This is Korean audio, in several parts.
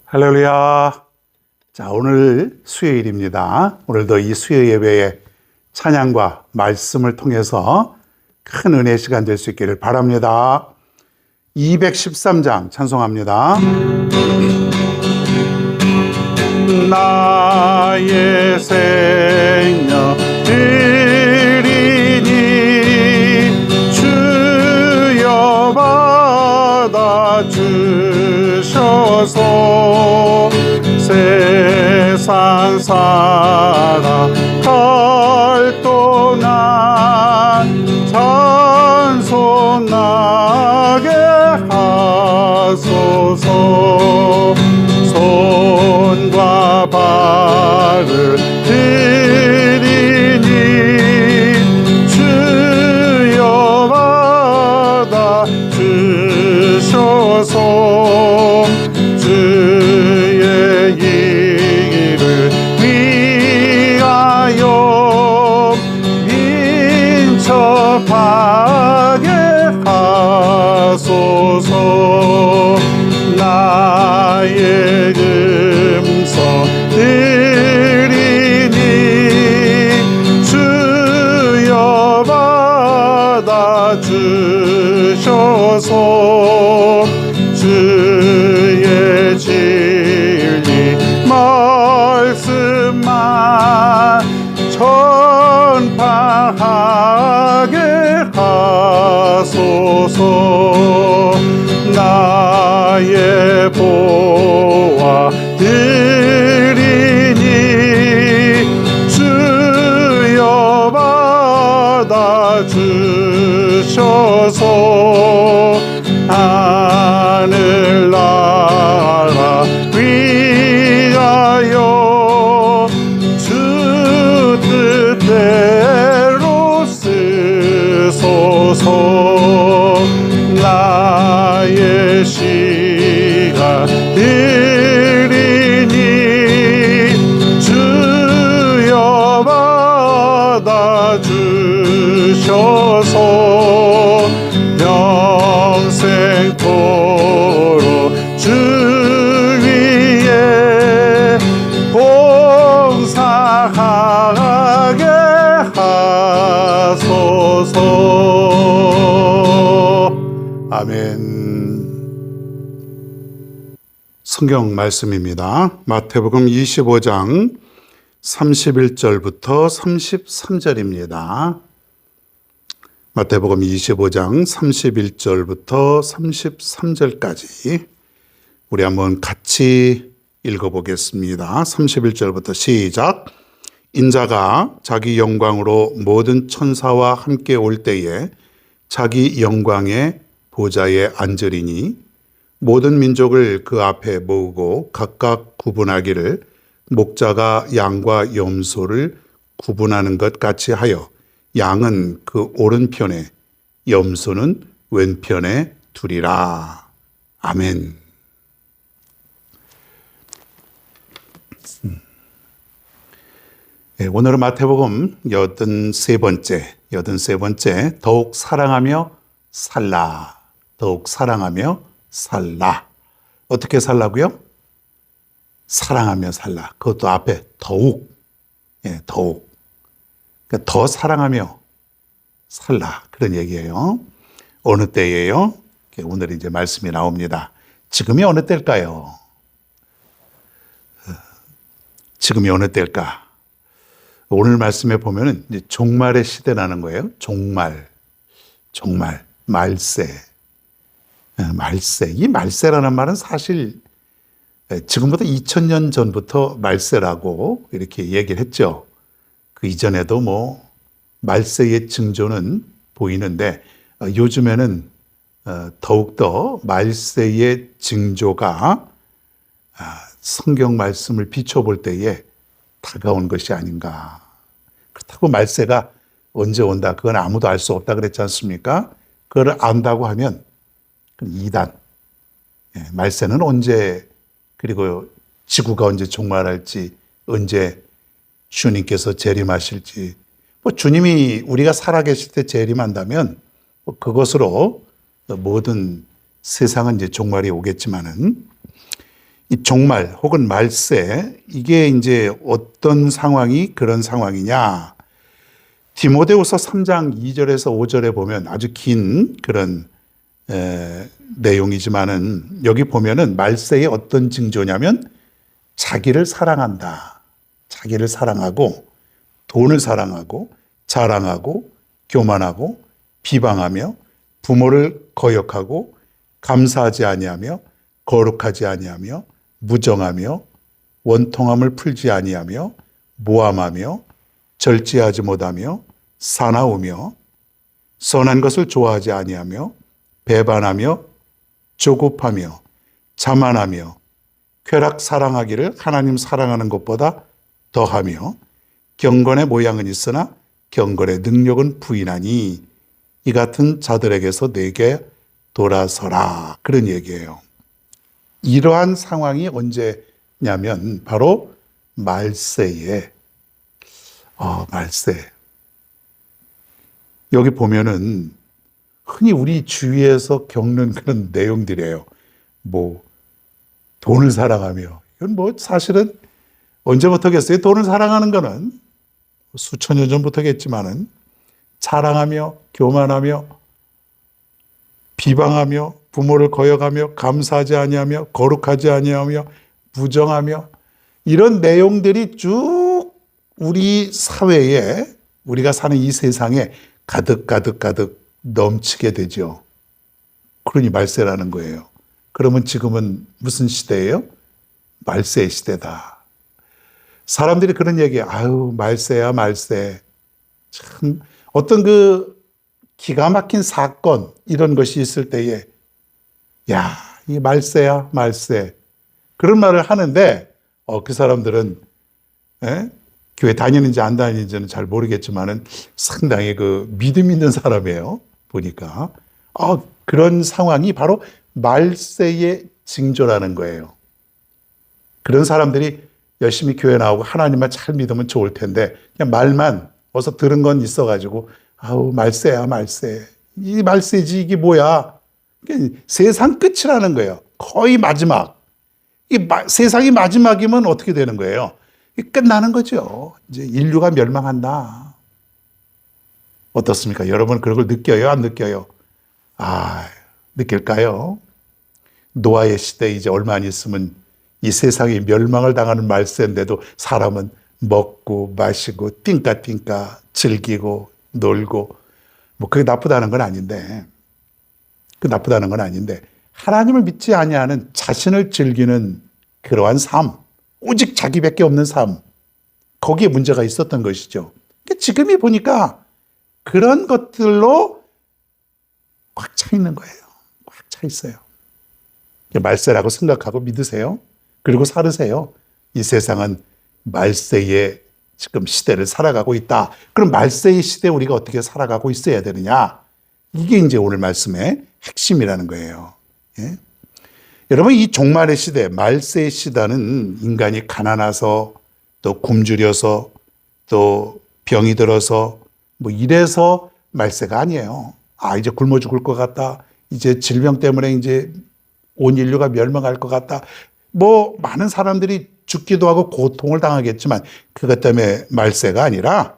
할렐루야. 자, 오늘 수요일입니다. 오늘도 이 수요 예배의 찬양과 말씀을 통해서 큰 은혜의 시간 될 수 있기를 바랍니다. 213장 찬송합니다. 나의 생명 드리니 주여 받아주셔서 세상 살아갈 동안 찬송하게 하소서. 손과 발을 드리니 주여 받아주셔서 주의 일을 위하여 민첩하게 하소서. 나의 음성 들으니 주여 받아주셔서 주의 진리 말씀만 전파하게 하소서. 나의 보화 드리니 주여 받아주셔서 하늘나라 위하여 주 뜻대로 쓰소서. 나의 시간 드리니 주여 받아주셔서 평생토록 주 위에 봉사하게 하소서. 아멘. 성경 말씀입니다. 마태복음 25장 31절부터 33절입니다. 마태복음 25장 31절부터 33절까지 우리 한번 같이 읽어보겠습니다. 31절부터 시작. 인자가 자기 영광으로 모든 천사와 함께 올 때에 자기 영광의 보좌에 앉으리니 모든 민족을 그 앞에 모으고 각각 구분하기를 목자가 양과 염소를 구분하는 것 같이 하여 양은 그 오른편에 염소는 왼편에 두리라. 아멘. 네, 오늘은 마태복음 83번째 더욱 사랑하며 살라. 더욱 사랑하며 살라. 어떻게 살라고요? 사랑하며 살라. 그것도 앞에 더욱. 더욱. 그러니까 더 사랑하며 살라. 그런 얘기예요. 어느 때예요? 오늘 이제 말씀이 나옵니다. 지금이 어느 때일까요? 지금이 어느 때일까? 오늘 말씀에 보면은 이제 종말의 시대라는 거예요. 종말, 말세. 이 말세라는 말은 사실 지금부터 2000년 전부터 말세라고 이렇게 얘기를 했죠. 그 이전에도 뭐 말세의 징조는 보이는데 요즘에는 더욱더 말세의 징조가 성경 말씀을 비춰볼 때에 다가온 것이 아닌가. 그렇다고 말세가 언제 온다, 그건 아무도 알 수 없다 그랬지 않습니까? 그걸 안다고 하면 이단. 말세는 언제, 그리고 지구가 언제 종말할지, 언제 주님께서 재림하실지, 뭐 주님이 우리가 살아계실 때 재림한다면 그것으로 모든 세상은 이제 종말이 오겠지만은 이 종말 혹은 말세, 이게 이제 어떤 상황이 그런 상황이냐. 디모데후서 3장 2절에서 5절에 보면 아주 긴 그런 내용이지만은 여기 보면은 말세의 어떤 징조냐면 자기를 사랑한다. 자기를 사랑하고 돈을 사랑하고 자랑하고 교만하고 비방하며 부모를 거역하고 감사하지 아니하며 거룩하지 아니하며 무정하며 원통함을 풀지 아니하며 모함하며 절제하지 못하며 사나우며 선한 것을 좋아하지 아니하며 배반하며 조급하며 자만하며 쾌락 사랑하기를 하나님 사랑하는 것보다 더하며 경건의 모양은 있으나 경건의 능력은 부인하니 이 같은 자들에게서 내게 돌아서라. 그런 얘기예요. 이러한 상황이 언제냐면 바로 말세에 말세. 여기 보면은 흔히 우리 주위에서 겪는 그런 내용들이에요. 뭐 돈을 사랑하며, 이건 뭐 사실은 언제부터겠어요? 돈을 사랑하는 거는 수천 년 전부터겠지만은 자랑하며 교만하며 비방하며 부모를 거역하며 감사하지 아니하며 거룩하지 아니하며 부정하며 이런 내용들이 쭉 우리 사회에 우리가 사는 이 세상에 가득 넘치게 되죠. 그러니 말세라는 거예요. 그러면 지금은 무슨 시대예요? 말세의 시대다. 사람들이 그런 얘기, 아유 말세야 말세. 참 어떤 그 기가 막힌 사건 이런 것이 있을 때에 야, 이 말세야 말세. 그런 말을 하는데 그 사람들은 교회 다니는지 안 다니는지는 잘 모르겠지만은 상당히 그 믿음 있는 사람이에요. 보니까 그런 상황이 바로 말세의 징조라는 거예요. 그런 사람들이 열심히 교회 나오고 하나님만 잘 믿으면 좋을 텐데 그냥 말만 어서 들은 건 있어가지고 아우 말세야 말세. 이 말세지 이게 뭐야. 세상 끝이라는 거예요. 거의 마지막. 세상이 마지막이면 어떻게 되는 거예요? 끝나는 거죠. 이제 인류가 멸망한다. 어떻습니까? 여러분 그런 걸 느껴요? 안 느껴요? 느낄까요? 노아의 시대 이제 얼마 안 있으면 이 세상이 멸망을 당하는 말세인데도 사람은 먹고 마시고 띵까띵까 즐기고 놀고 뭐 그게 나쁘다는 건 아닌데 하나님을 믿지 아니하는 자신을 즐기는 그러한 삶, 오직 자기밖에 없는 삶, 거기에 문제가 있었던 것이죠. 지금이 보니까 그런 것들로 꽉 차 있는 거예요. 꽉 차 있어요. 말세라고 생각하고 믿으세요. 그리고 살으세요. 이 세상은 말세의 지금 시대를 살아가고 있다. 그럼 말세의 시대에 우리가 어떻게 살아가고 있어야 되느냐? 이게 이제 오늘 말씀의 핵심이라는 거예요. 예? 여러분 이 종말의 시대, 말세의 시대는 인간이 가난해서 또 굶주려서 또 병이 들어서 뭐 이래서 말세가 아니에요. 이제 굶어 죽을 것 같다. 이제 질병 때문에 이제 온 인류가 멸망할 것 같다. 뭐 많은 사람들이 죽기도 하고 고통을 당하겠지만 그것 때문에 말세가 아니라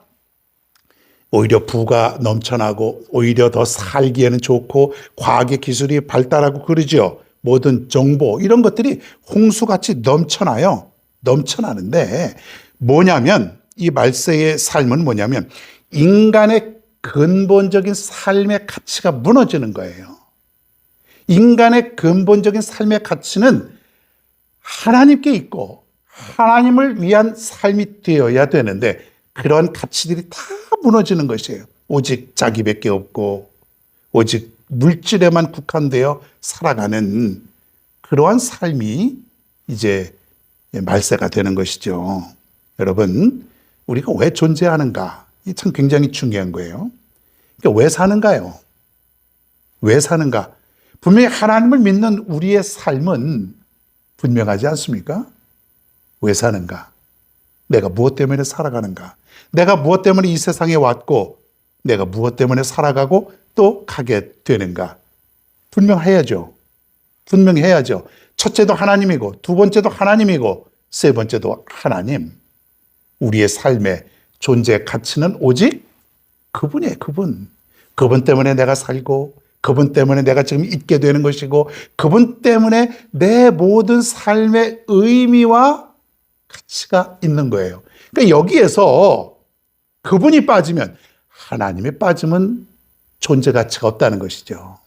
오히려 부가 넘쳐나고 오히려 더 살기에는 좋고 과학의 기술이 발달하고 그러죠. 모든 정보 이런 것들이 홍수같이 넘쳐나요. 넘쳐나는데 뭐냐면 이 말세의 삶은 뭐냐면 인간의 근본적인 삶의 가치가 무너지는 거예요. 인간의 근본적인 삶의 가치는 하나님께 있고 하나님을 위한 삶이 되어야 되는데 그런 가치들이 다 무너지는 것이에요. 오직 자기밖에 없고 오직 물질에만 국한되어 살아가는 그러한 삶이 이제 말세가 되는 것이죠. 여러분, 우리가 왜 존재하는가? 이 참 굉장히 중요한 거예요. 그러니까 왜 사는가요? 왜 사는가? 분명히 하나님을 믿는 우리의 삶은 분명하지 않습니까? 왜 사는가? 내가 무엇 때문에 살아가는가? 내가 무엇 때문에 이 세상에 왔고 내가 무엇 때문에 살아가고 또 가게 되는가? 분명해야죠. 분명해야죠. 첫째도 하나님이고 두 번째도 하나님이고 세 번째도 하나님. 우리의 삶의 존재 가치는 오직 그분이에요. 그분. 그분 때문에 내가 살고 그분 때문에 내가 지금 있게 되는 것이고 그분 때문에 내 모든 삶의 의미와 가치가 있는 거예요. 그러니까 여기에서 그분이 빠지면 하나님이 빠지면 존재 가치가 없다는 것이죠.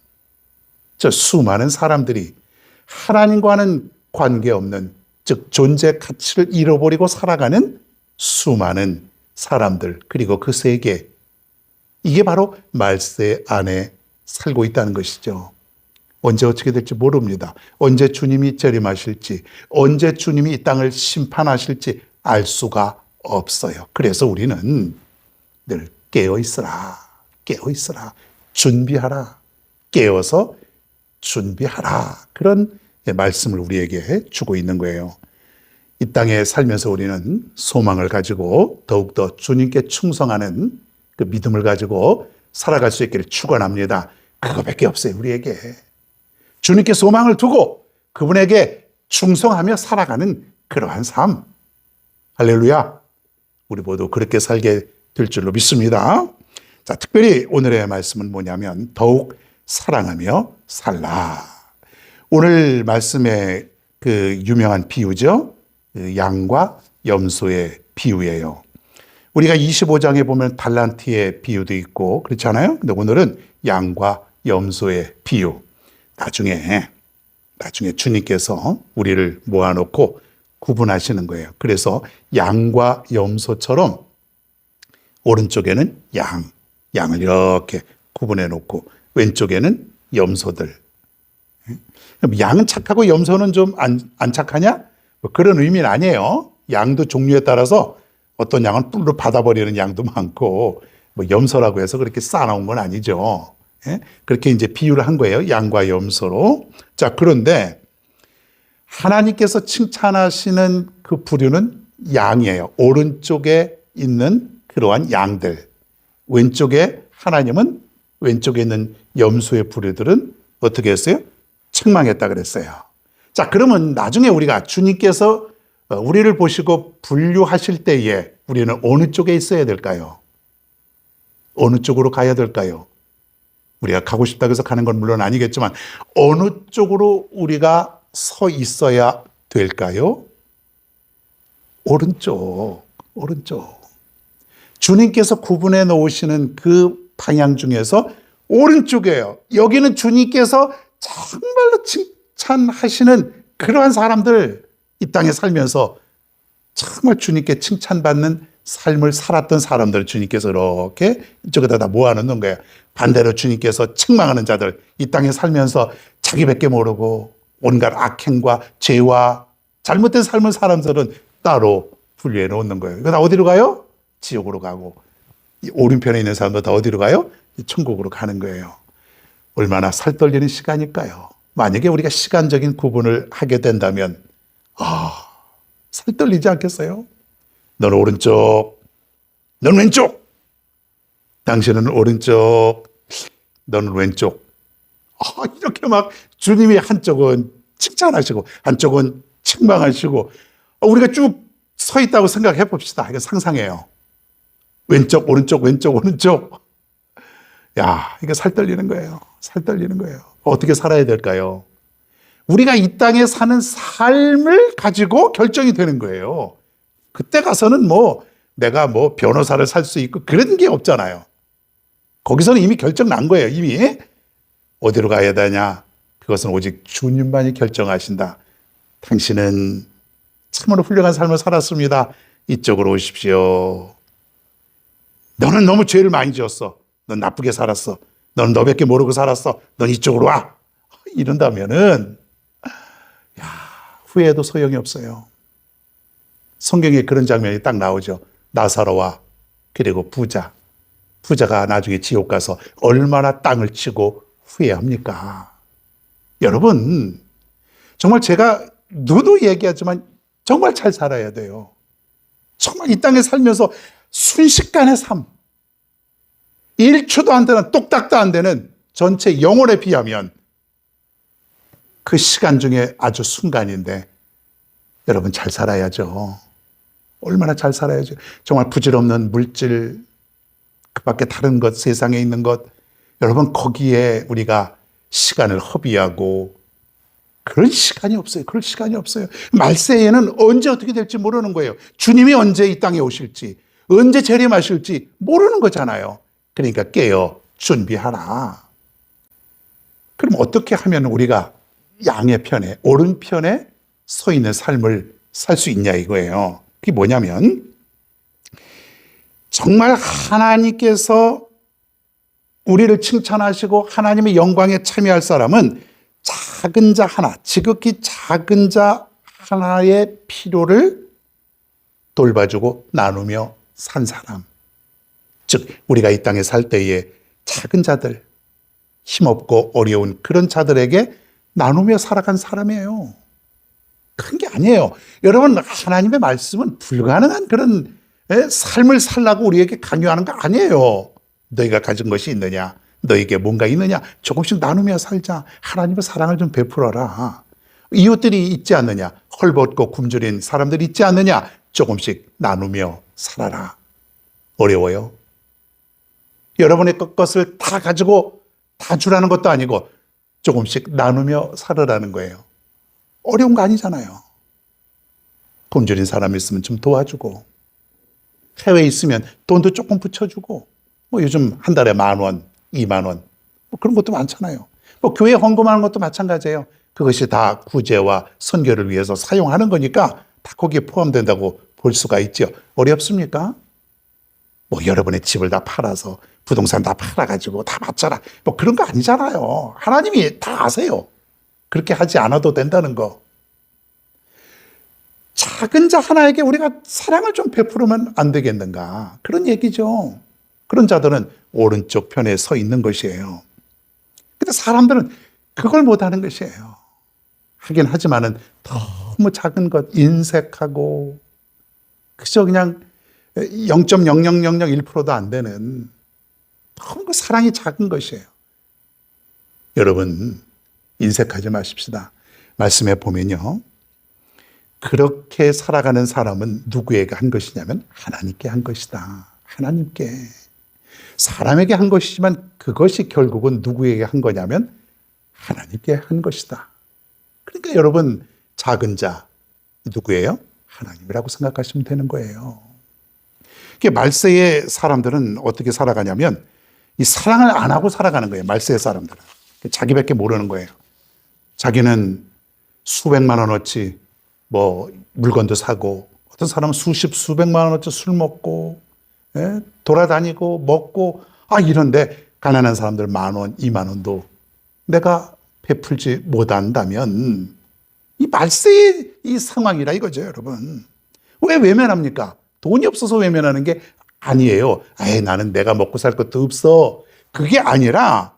저 수많은 사람들이 하나님과는 관계없는 즉 존재 가치를 잃어버리고 살아가는 수많은 사람들 그리고 그 세계 이게 바로 말세 안에 살고 있다는 것이죠. 언제 어떻게 될지 모릅니다. 언제 주님이 재림하실지 언제 주님이 이 땅을 심판하실지 알 수가 없어요. 그래서 우리는 늘 깨어있으라 깨어있으라 준비하라 깨어서 준비하라 그런 말씀을 우리에게 주고 있는 거예요. 이 땅에 살면서 우리는 소망을 가지고 더욱더 주님께 충성하는 그 믿음을 가지고 살아갈 수 있기를 축원합니다. 그거밖에 없어요. 우리에게 주님께 소망을 두고 그분에게 충성하며 살아가는 그러한 삶. 할렐루야. 우리 모두 그렇게 살게 될 줄로 믿습니다. 자, 특별히 오늘의 말씀은 뭐냐면 더욱 사랑하며 살라. 오늘 말씀의 그 유명한 비유죠. 양과 염소의 비유예요. 우리가 25장에 보면 달란트의 비유도 있고 그렇잖아요. 근데 오늘은 양과 염소의 비유. 나중에 주님께서 우리를 모아놓고 구분하시는 거예요. 그래서 양과 염소처럼 오른쪽에는 양을 이렇게 구분해 놓고 왼쪽에는 염소들. 양은 착하고 염소는 좀 안 착하냐? 뭐 그런 의미는 아니에요. 양도 종류에 따라서 어떤 양은 뿔로 받아버리는 양도 많고 뭐 염소라고 해서 그렇게 쌓아놓은 건 아니죠. 그렇게 이제 비유를 한 거예요. 양과 염소로. 자, 그런데 하나님께서 칭찬하시는 그 부류는 양이에요. 오른쪽에 있는 그러한 양들. 왼쪽에 하나님은 왼쪽에 있는 염소의 부류들은 어떻게 했어요? 책망했다 그랬어요. 자, 그러면 나중에 우리가 주님께서 우리를 보시고 분류하실 때에 우리는 어느 쪽에 있어야 될까요? 어느 쪽으로 가야 될까요? 우리가 가고 싶다고 해서 가는 건 물론 아니겠지만 어느 쪽으로 우리가 서 있어야 될까요? 오른쪽. 주님께서 구분해 놓으시는 그 방향 중에서 오른쪽이에요. 여기는 주님께서 정말로 칭찬하시는 그러한 사람들, 이 땅에 살면서 정말 주님께 칭찬받는 삶을 살았던 사람들 주님께서 이렇게 이쪽에다 다 모아놓는 거예요. 반대로 주님께서 책망하는 자들, 이 땅에 살면서 자기밖에 모르고 온갖 악행과 죄와 잘못된 삶을 사는 사람들은 따로 분류해 놓는 거예요. 이거 다 어디로 가요? 지옥으로 가고, 이 오른편에 있는 사람도 다 어디로 가요? 천국으로 가는 거예요. 얼마나 살떨리는 시간일까요? 만약에 우리가 시간적인 구분을 하게 된다면 살떨리지 않겠어요? 너는 오른쪽, 너는 왼쪽. 당신은 오른쪽, 너는 왼쪽. 이렇게 막 주님이 한쪽은 칭찬하시고 한쪽은 책망하시고 우리가 쭉 서 있다고 생각해 봅시다. 이거 상상해요. 왼쪽, 오른쪽, 왼쪽, 오른쪽. 야, 이게 살떨리는 거예요. 살떨리는 거예요. 어떻게 살아야 될까요? 우리가 이 땅에 사는 삶을 가지고 결정이 되는 거예요. 그때 가서는 내가 변호사를 살 수 있고 그런 게 없잖아요. 거기서는 이미 결정 난 거예요. 이미 어디로 가야 되냐? 그것은 오직 주님만이 결정하신다. 당신은 참으로 훌륭한 삶을 살았습니다. 이쪽으로 오십시오. 너는 너무 죄를 많이 지었어. 넌 나쁘게 살았어. 넌 너밖에 모르고 살았어. 넌 이쪽으로 와. 이런다면은 후회해도 소용이 없어요. 성경에 그런 장면이 딱 나오죠. 나사로와 그리고 부자가 나중에 지옥 가서 얼마나 땅을 치고 후회합니까? 여러분, 정말 제가 누누이 얘기하지만 정말 잘 살아야 돼요. 정말 이 땅에 살면서 순식간의 삶, 1초도 안 되는, 똑딱도 안 되는 전체 영혼에 비하면 그 시간 중에 아주 순간인데 여러분 잘 살아야죠. 얼마나 잘 살아야죠. 정말 부질없는 물질, 그 밖에 다른 것, 세상에 있는 것, 여러분 거기에 우리가 시간을 허비하고 그럴 시간이 없어요. 그럴 시간이 없어요. 말세에는 언제 어떻게 될지 모르는 거예요. 주님이 언제 이 땅에 오실지, 언제 재림하실지 모르는 거잖아요. 그러니까 깨어 준비하라. 그럼 어떻게 하면 우리가 양의 편에, 오른편에 서 있는 삶을 살 수 있냐 이거예요. 그게 뭐냐면 정말 하나님께서 우리를 칭찬하시고 하나님의 영광에 참여할 사람은 작은 자 하나, 지극히 작은 자 하나의 필요를 돌봐주고 나누며 산 사람. 즉 우리가 이 땅에 살 때에 작은 자들, 힘없고 어려운 그런 자들에게 나누며 살아간 사람이에요. 큰 게 아니에요. 여러분 하나님의 말씀은 불가능한 그런 삶을 살라고 우리에게 강요하는 거 아니에요. 너희가 가진 것이 있느냐? 너에게 뭔가 있느냐? 조금씩 나누며 살자. 하나님의 사랑을 좀 베풀어라. 이웃들이 있지 않느냐? 헐벗고 굶주린 사람들이 있지 않느냐? 조금씩 나누며 살아라. 어려워요? 여러분의 것을 다 가지고 다 주라는 것도 아니고 조금씩 나누며 살으라는 거예요. 어려운 거 아니잖아요. 굶주린 사람이 있으면 좀 도와주고, 해외에 있으면 돈도 조금 붙여주고, 뭐 요즘 한 달에 10,000원, 20,000원, 뭐 그런 것도 많잖아요. 뭐 교회 헌금하는 것도 마찬가지예요. 그것이 다 구제와 선교를 위해서 사용하는 거니까 다 거기에 포함된다고 볼 수가 있죠. 어렵습니까? 뭐 여러분의 집을 다 팔아서 부동산 다 팔아가지고 다 바쳐라. 뭐 그런 거 아니잖아요. 하나님이 다 아세요. 그렇게 하지 않아도 된다는 거. 작은 자 하나에게 우리가 사랑을 좀 베풀으면 안 되겠는가. 그런 얘기죠. 그런 자들은 오른쪽 편에 서 있는 것이에요. 근데 사람들은 그걸 못하는 것이에요. 하긴 하지만은 너무 작은 것 인색하고 그저 그냥 0.00001%도 안 되는 너무 그 사랑이 작은 것이에요. 여러분 인색하지 마십시다. 말씀에 보면요. 그렇게 살아가는 사람은 누구에게 한 것이냐면 하나님께 한 것이다. 하나님께. 사람에게 한 것이지만 그것이 결국은 누구에게 한 거냐면 하나님께 한 것이다. 그러니까 여러분 작은 자 누구예요? 하나님이라고 생각하시면 되는 거예요. 말세의 사람들은 어떻게 살아가냐면 이 사랑을 안 하고 살아가는 거예요. 말세의 사람들은. 자기밖에 모르는 거예요. 자기는 수백만 원어치 뭐 물건도 사고 어떤 사람은 수십 수백만 원어치 술 먹고 돌아다니고 먹고 이런데 가난한 사람들 10,000원, 20,000원도 내가 베풀지 못한다면 이 말세의 이 상황이라 이거죠, 여러분. 왜 외면합니까? 돈이 없어서 외면하는 게 아니에요. 나는 내가 먹고 살 것도 없어. 그게 아니라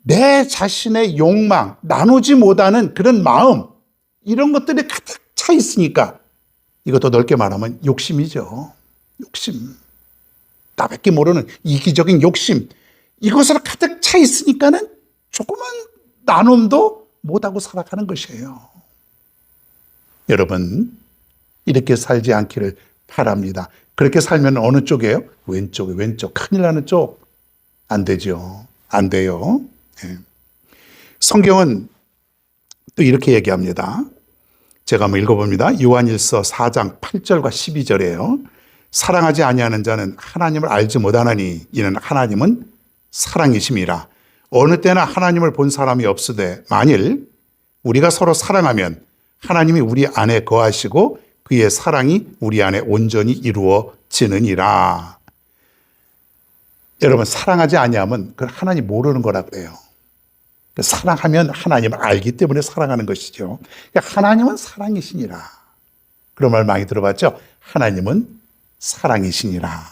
내 자신의 욕망, 나누지 못하는 그런 마음, 이런 것들이 가득 차 있으니까 이것도 넓게 말하면 욕심이죠. 욕심. 나밖에 모르는 이기적인 욕심. 이것으로 가득 차 있으니까는 조그만 나눔도 못하고 살아가는 것이에요. 여러분, 이렇게 살지 않기를 바랍니다. 그렇게 살면 어느 쪽이에요? 왼쪽에 왼쪽. 큰일 나는 쪽. 안 되죠. 안 돼요. 네. 성경은 또 이렇게 얘기합니다. 제가 한번 읽어봅니다. 요한일서 4장 8절과 12절이에요. 사랑하지 아니하는 자는 하나님을 알지 못하나니 이는 하나님은 사랑이심이라. 어느 때나 하나님을 본 사람이 없으되 만일 우리가 서로 사랑하면 하나님이 우리 안에 거하시고 그의 사랑이 우리 안에 온전히 이루어지느니라. 여러분 사랑하지 아니하면 그건 하나님 모르는 거라 그래요. 사랑하면 하나님을 알기 때문에 사랑하는 것이죠. 하나님은 사랑이시니라. 그런 말 많이 들어봤죠? 하나님은 사랑이시니라.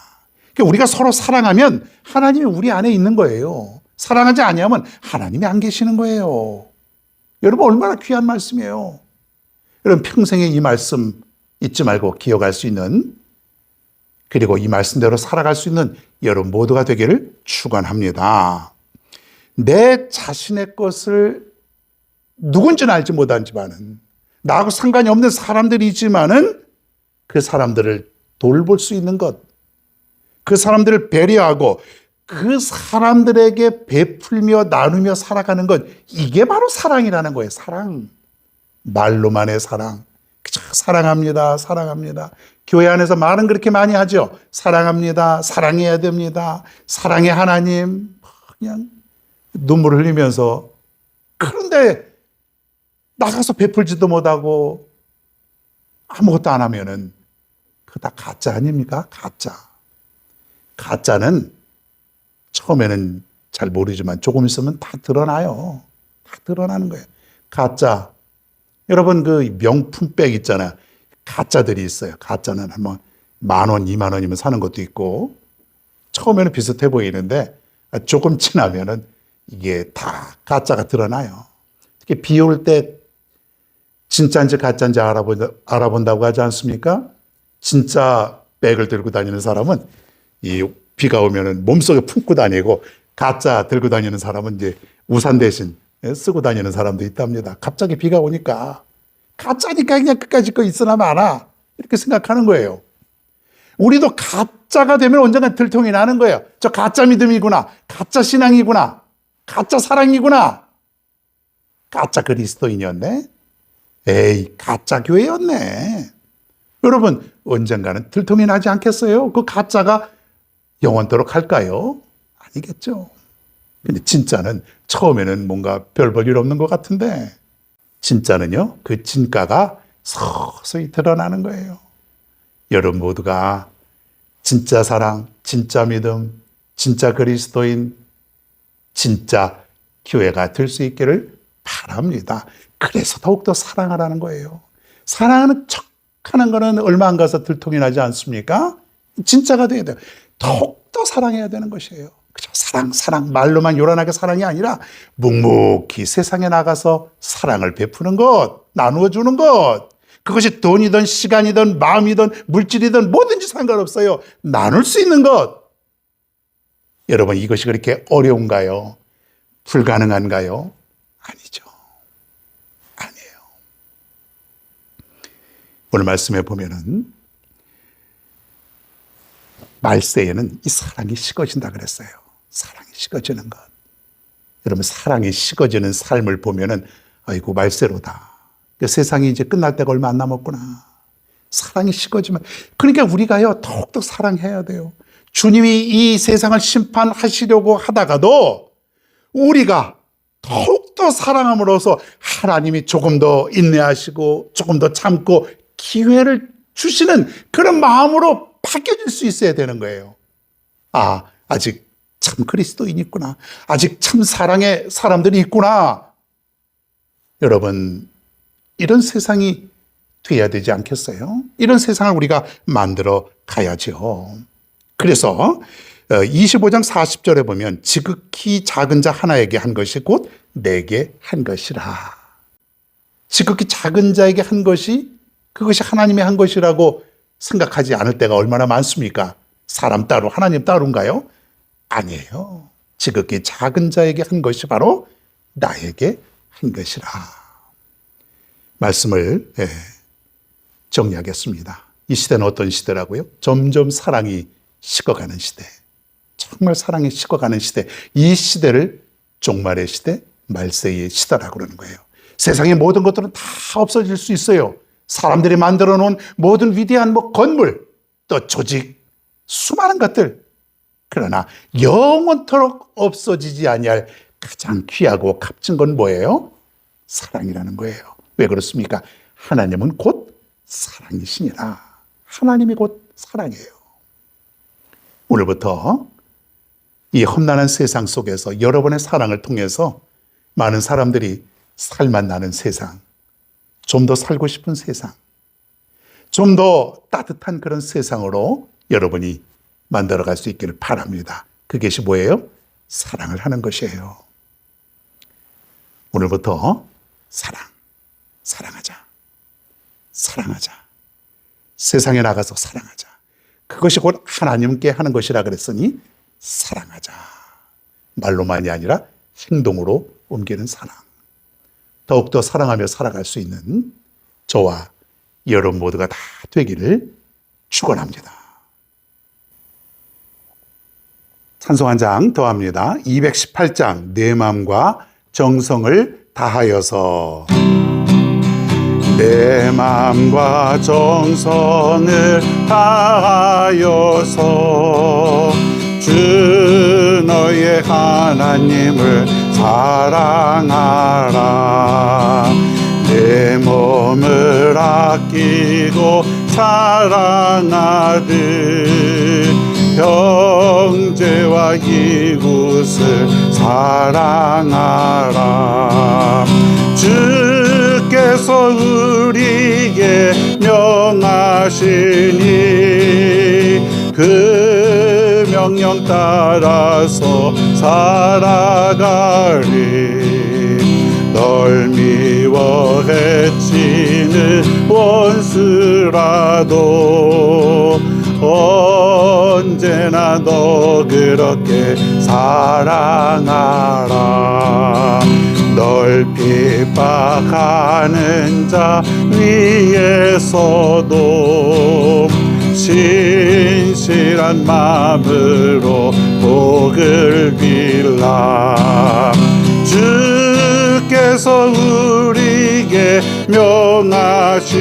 우리가 서로 사랑하면 하나님이 우리 안에 있는 거예요. 사랑하지 아니하면 하나님이 안 계시는 거예요. 여러분 얼마나 귀한 말씀이에요. 여러분 평생에 이 말씀 잊지 말고 기억할 수 있는, 그리고 이 말씀대로 살아갈 수 있는 여러분 모두가 되기를 축원합니다. 내 자신의 것을 누군지는 알지 못하지만은 나하고 상관이 없는 사람들이 있지만은 그 사람들을 돌볼 수 있는 것, 그 사람들을 배려하고 그 사람들에게 베풀며 나누며 살아가는 것, 이게 바로 사랑이라는 거예요. 사랑. 말로만의 사랑. 그저 사랑합니다. 사랑합니다. 교회 안에서 말은 그렇게 많이 하죠. 사랑합니다. 사랑해야 됩니다. 사랑의 하나님. 그냥 눈물을 흘리면서, 그런데 나가서 베풀지도 못하고 아무것도 안 하면은 그거 다 가짜 아닙니까? 가짜. 가짜는 처음에는 잘 모르지만 조금 있으면 다 드러나요. 다 드러나는 거예요. 가짜. 여러분 그 명품백 있잖아요. 가짜들이 있어요. 가짜는 한 10,000원, 20,000원이면 사는 것도 있고, 처음에는 비슷해 보이는데 조금 지나면은 이게 다 가짜가 드러나요. 특히 비 올 때 진짜인지 가짜인지 알아본다고 하지 않습니까? 진짜 백을 들고 다니는 사람은 이 비가 오면은 몸속에 품고 다니고, 가짜 들고 다니는 사람은 이제 우산 대신 쓰고 다니는 사람도 있답니다. 갑자기 비가 오니까 가짜니까 그냥 끝까지 거 있으나 마나 이렇게 생각하는 거예요. 우리도 가짜가 되면 언젠가 들통이 나는 거예요. 저 가짜 믿음이구나. 가짜 신앙이구나. 가짜 사랑이구나. 가짜 그리스도인이었네. 에이, 가짜 교회였네. 여러분, 언젠가는 들통이 나지 않겠어요? 그 가짜가 영원토록 할까요? 아니겠죠. 근데 진짜는 처음에는 뭔가 별 볼 일 없는 것 같은데, 진짜는요, 그 진가가 서서히 드러나는 거예요. 여러분 모두가 진짜 사랑, 진짜 믿음, 진짜 그리스도인, 진짜 교회가 될 수 있기를 바랍니다. 그래서 더욱더 사랑하라는 거예요. 사랑하는 척 하는 거는 얼마 안 가서 들통이 나지 않습니까? 진짜가 돼야 돼요. 더욱더 사랑해야 되는 것이에요. 그죠? 사랑. 말로만 요란하게 사랑이 아니라 묵묵히 세상에 나가서 사랑을 베푸는 것, 나누어 주는 것. 그것이 돈이든 시간이든 마음이든 물질이든 뭐든지 상관없어요. 나눌 수 있는 것. 여러분, 이것이 그렇게 어려운가요? 불가능한가요? 아니죠. 아니에요. 오늘 말씀에 보면은 말세에는 이 사랑이 식어진다 그랬어요. 사랑이 식어지는 것. 여러분, 사랑이 식어지는 삶을 보면은 아이고 말세로다. 세상이 이제 끝날 때가 얼마 안 남았구나. 사랑이 식어지면, 그러니까 우리가요 더욱더 사랑해야 돼요. 주님이 이 세상을 심판하시려고 하다가도 우리가 더욱더 사랑함으로써 하나님이 조금 더 인내하시고 조금 더 참고 기회를 주시는 그런 마음으로 바뀌어질 수 있어야 되는 거예요. 아, 아직 참 그리스도인이 있구나. 아직 참 사랑의 사람들이 있구나. 여러분, 이런 세상이 돼야 되지 않겠어요? 이런 세상을 우리가 만들어 가야죠. 그래서 25장 40절에 보면 지극히 작은 자 하나에게 한 것이 곧 내게 한 것이라. 지극히 작은 자에게 한 것이, 그것이 하나님의 한 것이라고 생각하지 않을 때가 얼마나 많습니까? 사람 따로 하나님 따로인가요? 아니에요. 지극히 작은 자에게 한 것이 바로 나에게 한 것이라. 말씀을 정리하겠습니다. 이 시대는 어떤 시대라고요? 점점 사랑이 식어가는 시대. 정말 사랑이 식어가는 시대. 이 시대를 종말의 시대, 말세의 시대라고 그러는 거예요. 세상의 모든 것들은 다 없어질 수 있어요. 사람들이 만들어 놓은 모든 위대한 건물, 또 조직, 수많은 것들. 그러나 영원토록 없어지지 아니할 가장 귀하고 값진 건 뭐예요? 사랑이라는 거예요. 왜 그렇습니까? 하나님은 곧 사랑이시니라. 하나님이 곧 사랑이에요. 오늘부터 이 험난한 세상 속에서 여러분의 사랑을 통해서 많은 사람들이 살만 나는 세상, 좀 더 살고 싶은 세상, 좀 더 따뜻한 그런 세상으로 여러분이 만들어갈 수 있기를 바랍니다. 그것이 뭐예요? 사랑을 하는 것이에요. 오늘부터 사랑하자. 세상에 나가서 사랑하자. 그것이 곧 하나님께 하는 것이라 그랬으니 사랑하자. 말로만이 아니라 행동으로 옮기는 사랑. 더욱더 사랑하며 살아갈 수 있는 저와 여러분 모두가 다 되기를 축원합니다. 찬송 한 장 더 합니다. 218장 내 마음과 정성을 다하여서. 내 마음과 정성을 다하여서 주 너의 하나님을 사랑하라. 내 몸을 아끼고 사랑하듯 형제와 이웃을 사랑하라. 주께서 우리에게 명하시니 그 명령 따라서 살아가리. 널 미워 해치는 원수라도 언제나 너 그렇게 사랑하라. 널 핍박하는 자 위에서도 신실한 마음으로 복을 빌라. 주께서 우리에게 명하시니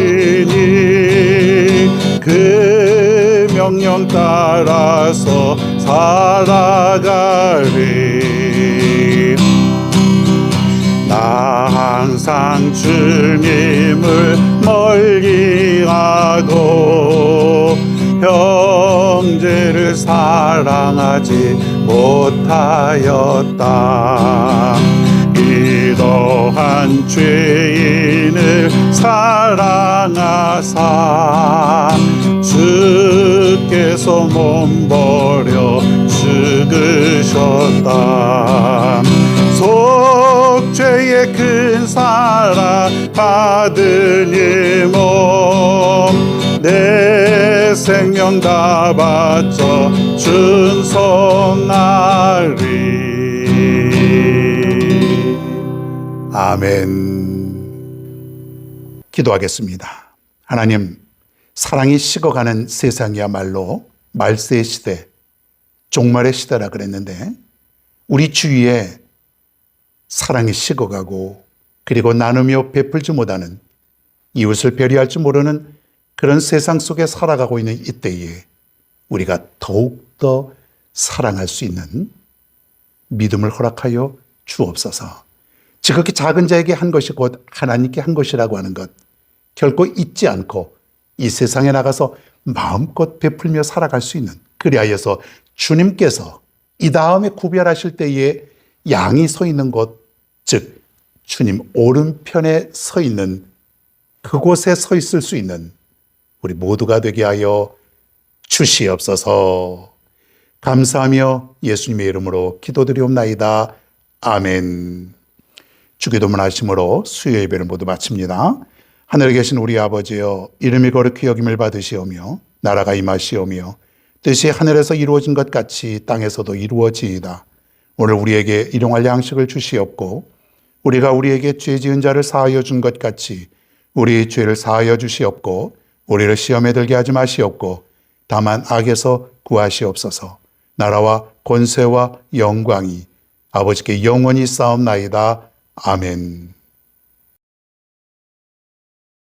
그 명령 따라서 살아가리. 나 항상 주님을 멀리하고 형제를 사랑하지 못하였다. 이러한 죄인을 사랑하사 주께서 몸버려 죽으셨다. 속죄의 큰 사랑 받은 이 몸 내 생명 다 바쳐 준송하리. 아멘. 기도하겠습니다. 하나님, 사랑이 식어가는 세상이야말로 말세의 시대, 종말의 시대라 그랬는데 우리 주위에 사랑이 식어가고 그리고 나누며 베풀지 못하는 이웃을 배려할 줄 모르는 그런 세상 속에 살아가고 있는 이때에 우리가 더욱더 사랑할 수 있는 믿음을 허락하여 주옵소서. 지극히 작은 자에게 한 것이 곧 하나님께 한 것이라고 하는 것 결코 잊지 않고 이 세상에 나가서 마음껏 베풀며 살아갈 수 있는, 그리하여서 주님께서 이 다음에 구별하실 때에 양이 서 있는 곳, 즉 주님 오른편에 서 있는 그곳에 서 있을 수 있는 우리 모두가 되게 하여 주시옵소서. 감사하며 예수님의 이름으로 기도드리옵나이다. 아멘. 주기도문 하심으로 수요 예배를 모두 마칩니다. 하늘에 계신 우리 아버지여, 이름이 거룩히 여김을 받으시오며 나라가 임하시오며 뜻이 하늘에서 이루어진 것 같이 땅에서도 이루어지이다. 오늘 우리에게 일용할 양식을 주시옵고 우리가 우리에게 죄 지은 자를 사하여 준 것 같이 우리 죄를 사하여 주시옵고 우리를 시험에 들게 하지 마시옵고 다만 악에서 구하시옵소서. 나라와 권세와 영광이 아버지께 영원히 쌓옵나이다. 아멘.